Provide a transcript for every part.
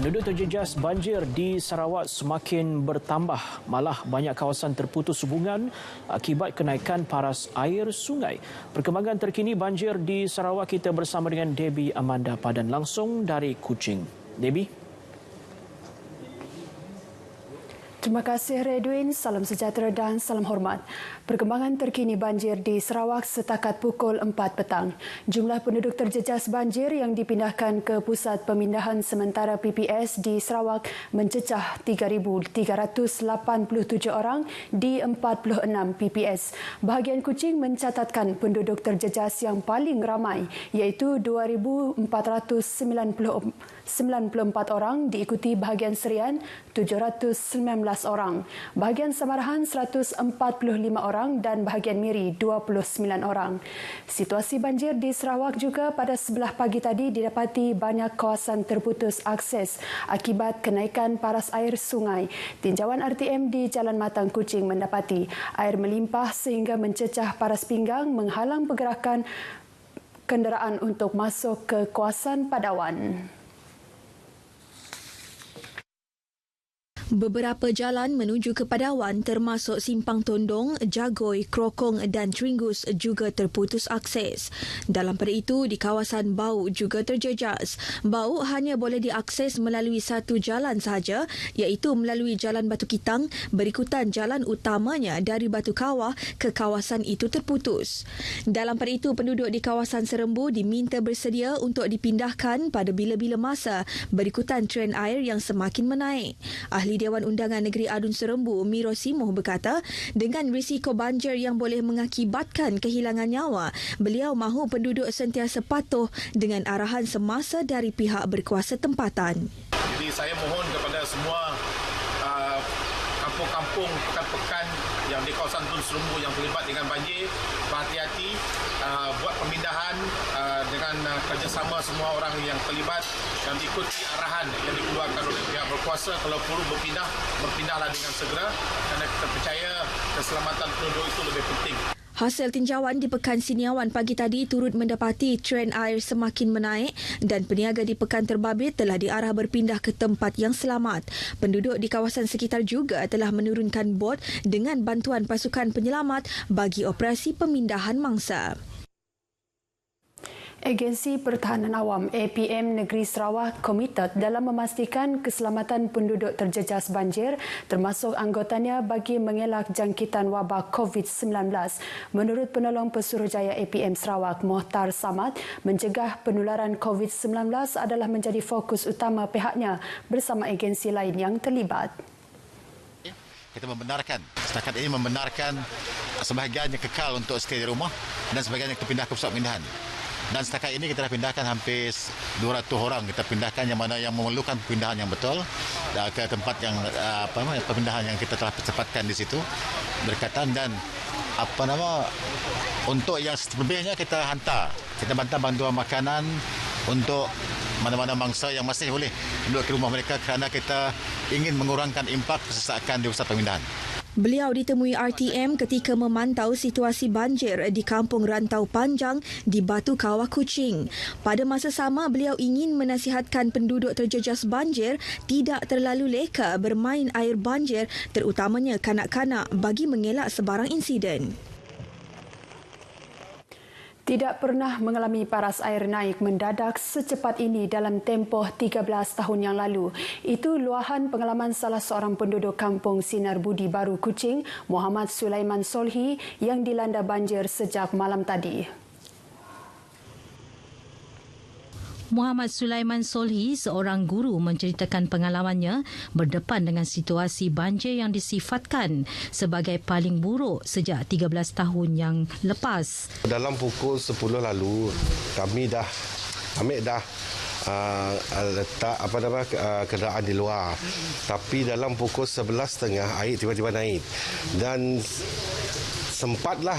Penduduk terjejas banjir di Sarawak semakin bertambah. Malah banyak kawasan terputus hubungan akibat kenaikan paras air sungai. Perkembangan terkini banjir di Sarawak, kita bersama dengan Debbie Amanda Padan langsung dari Kuching. Debbie. Terima kasih Redwin, salam sejahtera dan salam hormat. Perkembangan terkini banjir di Sarawak setakat pukul 4 petang. Jumlah penduduk terjejas banjir yang dipindahkan ke Pusat Pemindahan Sementara PPS di Sarawak mencecah 3,387 orang di 46 PPS. Bahagian Kuching mencatatkan penduduk terjejas yang paling ramai iaitu 2,494 orang, diikuti bahagian Serian 719 orang, bahagian Samarahan 145 orang dan bahagian Miri 29 orang. Situasi banjir di Sarawak juga pada sebelah pagi tadi didapati banyak kawasan terputus akses akibat kenaikan paras air sungai. Tinjauan RTM di Jalan Matang Kuching mendapati air melimpah sehingga mencecah paras pinggang, menghalang pergerakan kenderaan untuk masuk ke kawasan Padawan. Beberapa jalan menuju ke Padawan termasuk Simpang Tondong, Jagoi, Krokong dan Tringus juga terputus akses. Dalam pada itu, di kawasan Bau juga terjejas. Bau hanya boleh diakses melalui satu jalan sahaja, iaitu melalui Jalan Batu Kitang, berikutan jalan utamanya dari Batu Kawah ke kawasan itu terputus. Dalam pada itu, penduduk di kawasan Serembu diminta bersedia untuk dipindahkan pada bila-bila masa berikutan trend air yang semakin menaik. Ahli Dewan Undangan Negeri Adun Serembu, Miro Simoh berkata, dengan risiko banjir yang boleh mengakibatkan kehilangan nyawa, beliau mahu penduduk sentiasa patuh dengan arahan semasa dari pihak berkuasa tempatan. Jadi saya mohon kepada semua kampung-kampung, pekan-pekan yang di kawasan Adun Serembu yang terlibat dengan banjir, berhati-hati, buat pemindahan dengan kerjasama semua orang yang terlibat dan ikuti arahan yang dikeluarkan oleh pihak berkuasa. Kalau perlu berpindahlah dengan segera kerana kita percaya keselamatan penduduk itu lebih penting. Hasil tinjauan di Pekan Siniawan pagi tadi turut mendapati trend air semakin menaik dan peniaga di Pekan Terbabit telah diarah berpindah ke tempat yang selamat. Penduduk di kawasan sekitar juga telah menurunkan bot dengan bantuan pasukan penyelamat bagi operasi pemindahan mangsa. Agensi Pertahanan Awam APM Negeri Sarawak komited dalam memastikan keselamatan penduduk terjejas banjir termasuk anggotanya bagi mengelak jangkitan wabak COVID-19. Menurut penolong Pesuruhjaya APM Sarawak Mohtar Samad, mencegah penularan COVID-19 adalah menjadi fokus utama pihaknya bersama agensi lain yang terlibat. Kita setakat ini membenarkan sebahagiannya kekal untuk stay di rumah dan sebahagiannya kita pindah ke pusat pemindahan. Dan setakat ini kita dah pindahkan hampir 200 orang. Kita pindahkan yang mana yang memerlukan pindahan yang betul ke tempat yang pemindahan yang kita telah cepatkan di situ berkaitan dan untuk yang selebihnya kita hantar. Kita bantu bantuan makanan untuk mana-mana mangsa yang masih boleh duduk ke rumah mereka kerana kita ingin mengurangkan impak kesesakan di pusat pemindahan. Beliau ditemui RTM ketika memantau situasi banjir di Kampung Rantau Panjang di Batu Kawah Kuching. Pada masa sama, beliau ingin menasihatkan penduduk terjejas banjir tidak terlalu leka bermain air banjir, terutamanya kanak-kanak, bagi mengelak sebarang insiden. Tidak pernah mengalami paras air naik mendadak secepat ini dalam tempoh 13 tahun yang lalu. Itu luahan pengalaman salah seorang penduduk kampung Sinar Budi Baru Kuching, Muhammad Sulaiman Solhi, yang dilanda banjir sejak malam tadi. Muhammad Sulaiman Solhi, seorang guru, menceritakan pengalamannya berdepan dengan situasi banjir yang disifatkan sebagai paling buruk sejak 13 tahun yang lepas. Dalam pukul 10 lalu, kami dah letak kenderaan di luar. Tapi dalam pukul 11.30 air tiba-tiba naik. Dan sempatlah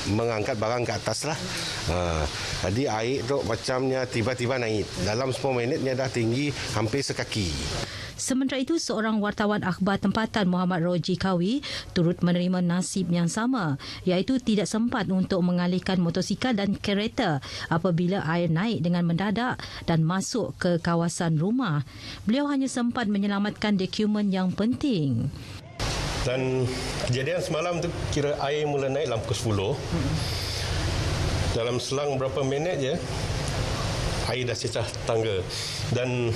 mengangkat barang ke atas lah. Jadi air tu macamnya tiba-tiba naik. Dalam 10 minitnya dah tinggi hampir sekaki. Sementara itu, seorang wartawan akhbar tempatan Muhammad Roji Kawi turut menerima nasib yang sama, iaitu tidak sempat untuk mengalihkan motosikal dan kereta apabila air naik dengan mendadak dan masuk ke kawasan rumah. Beliau hanya sempat menyelamatkan dokumen yang penting. Dan kejadian semalam tu kira air mula naik dalam pukul 10. Dalam selang berapa minit je, air dah cecah tangga. Dan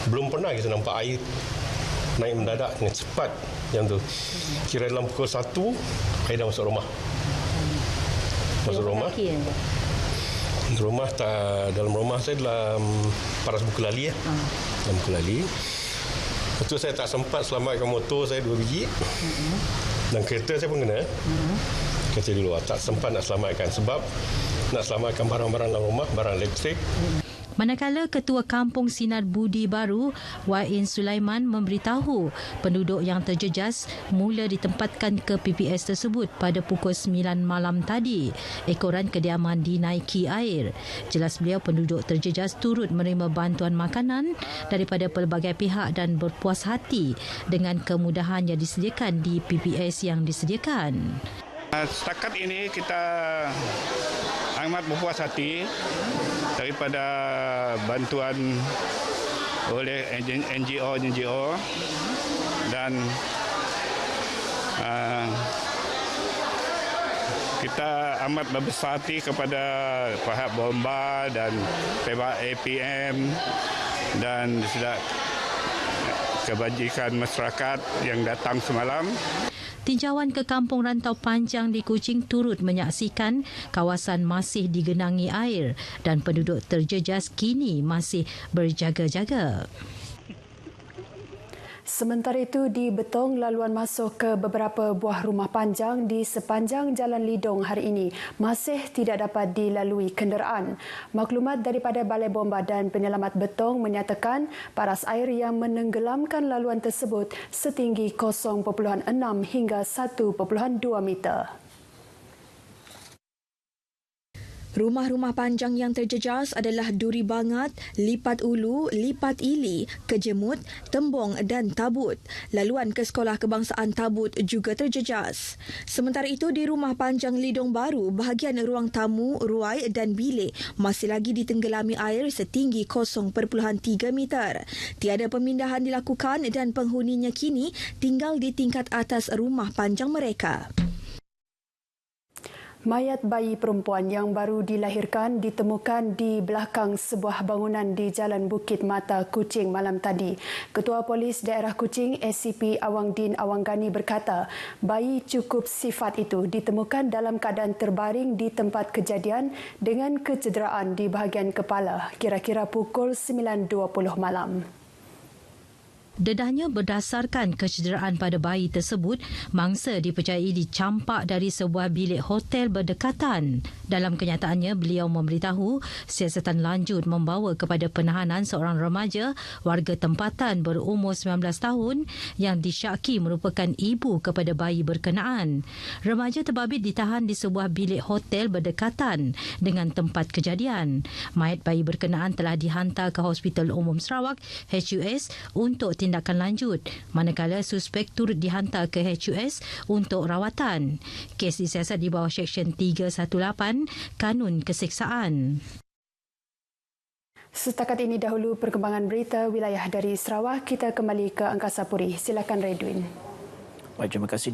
belum pernah kita nampak air naik mendadak dengan cepat yang tu. Kira dalam pukul 1, air dah masuk rumah. Masuk rumah. Dalam rumah saya dalam paras buku lali. Dalam buku lali. Lepas tu saya tak sempat selamatkan motor saya 2 biji. Dan kereta saya pun kena. Kereta di luar. Tak sempat nak selamatkan sebab nak selamatkan barang-barang dalam rumah, barang elektrik. Manakala Ketua Kampung Sinar Budi Baru, Wa'in Sulaiman memberitahu penduduk yang terjejas mula ditempatkan ke PPS tersebut pada pukul 9 malam tadi. Ekoran kediaman dinaiki air. Jelas beliau penduduk terjejas turut menerima bantuan makanan daripada pelbagai pihak dan berpuas hati dengan kemudahan yang disediakan di PPS yang disediakan. Setakat ini kita amat berpuas hati daripada bantuan oleh NGO dan kita amat berbesar hati kepada pihak Bomba dan pihak APM dan kebajikan masyarakat yang datang semalam. Tinjauan ke Kampung Rantau Panjang di Kuching turut menyaksikan kawasan masih digenangi air dan penduduk terjejas kini masih berjaga-jaga. Sementara itu, di Betong, laluan masuk ke beberapa buah rumah panjang di sepanjang Jalan Lidong hari ini masih tidak dapat dilalui kenderaan. Maklumat daripada Balai Bomba dan Penyelamat Betong menyatakan paras air yang menenggelamkan laluan tersebut setinggi 0.6 hingga 1.2 meter. Rumah-rumah panjang yang terjejas adalah Duri Bangat, Lipat Ulu, Lipat Ili, Kejemut, Tembong dan Tabut. Laluan ke Sekolah Kebangsaan Tabut juga terjejas. Sementara itu, di Rumah Panjang Lidong Baru, bahagian ruang tamu, ruai dan bilik masih lagi ditenggelami air setinggi 0.3 meter. Tiada pemindahan dilakukan dan penghuninya kini tinggal di tingkat atas rumah panjang mereka. Mayat bayi perempuan yang baru dilahirkan ditemukan di belakang sebuah bangunan di Jalan Bukit Mata, Kuching malam tadi. Ketua Polis Daerah Kuching, ACP Awangdin Awanggani berkata, bayi cukup sifat itu ditemukan dalam keadaan terbaring di tempat kejadian dengan kecederaan di bahagian kepala, kira-kira pukul 9.20 malam. Dedahnya berdasarkan kecederaan pada bayi tersebut, mangsa dipercayai dicampak dari sebuah bilik hotel berdekatan. Dalam kenyataannya, beliau memberitahu siasatan lanjut membawa kepada penahanan seorang remaja warga tempatan berumur 19 tahun yang disyaki merupakan ibu kepada bayi berkenaan. Remaja terbabit ditahan di sebuah bilik hotel berdekatan dengan tempat kejadian. Mayat bayi berkenaan telah dihantar ke Hospital Umum Sarawak, HUS, untuk tindakan lanjut, manakala suspek turut dihantar ke HUS untuk rawatan. Kes disiasat di bawah Seksyen 318 Kanun Keseksaan. Setakat ini dahulu perkembangan berita wilayah dari Sarawak. Kita kembali ke Angkasa Puri. Silakan Redwin. Baik, terima kasih.